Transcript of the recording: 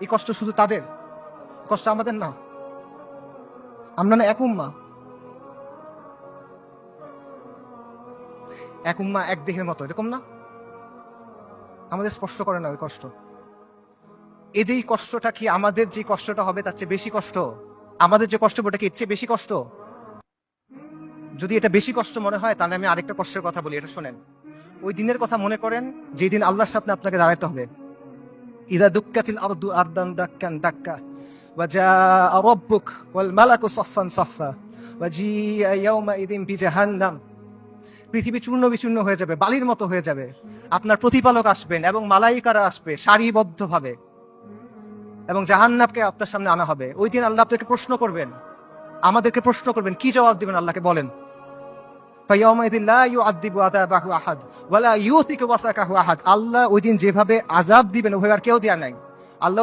এই কষ্ট শুধু তাদের, কষ্ট আমাদের না। আমরা না এক উম্মাহ, এক উম্মাহ এক দেহের মতো, এরকম না? আমাদের স্পষ্ট করে না ওই কষ্ট। এই যে কষ্টটা কি আমাদের যে কষ্টটা হবে তার চেয়ে বেশি কষ্ট? আমাদের যে কষ্ট ওটা কি এর চেয়ে বেশি কষ্ট? যদি এটা বেশি কষ্ট মনে হয় তাহলে আমি আরেকটা কষ্টের কথা বলি, এটা শোনেন। ওই দিনের কথা মনে করেন যেদিন আল্লাহর সামনে আপনাকে দাঁড়াতে হবে। ইদা দুক্কাতিল আরদু আরদান দাক্কান দাক্কা ওয়া জাআ রাব্বুক ওয়াল মালাকু সাফফান সাফফা ওয়া জিআ ইয়াওমাইযিন বিজাহান্নাম। পৃথিবী চূর্ণ বিচূর্ণ হয়ে যাবে, বালির মতো হয়ে যাবে। আপনার প্রতিপালক আসবেন এবং মালাইকারা আসবে সারিবদ্ধভাবে, এবং জাহান্নামকে আপনার সামনে আনা হবে। ওই দিন আল্লাহ আপনাকে প্রশ্ন করবেন, আমাদেরকে প্রশ্ন করবেন, কি জবাব দিবেন আল্লাহকে বলেন? ফায়াউমাইযিন লা ইউআযযিবু আযাবাহু আহাদ ওয়া লা ইউথিকু ওয়াসাকাহু আহাদ। আল্লাহ ওই দিন যেভাবে আযাব দিবেন ওইভাবে আর কেউ দেয়া নাই। আল্লাহ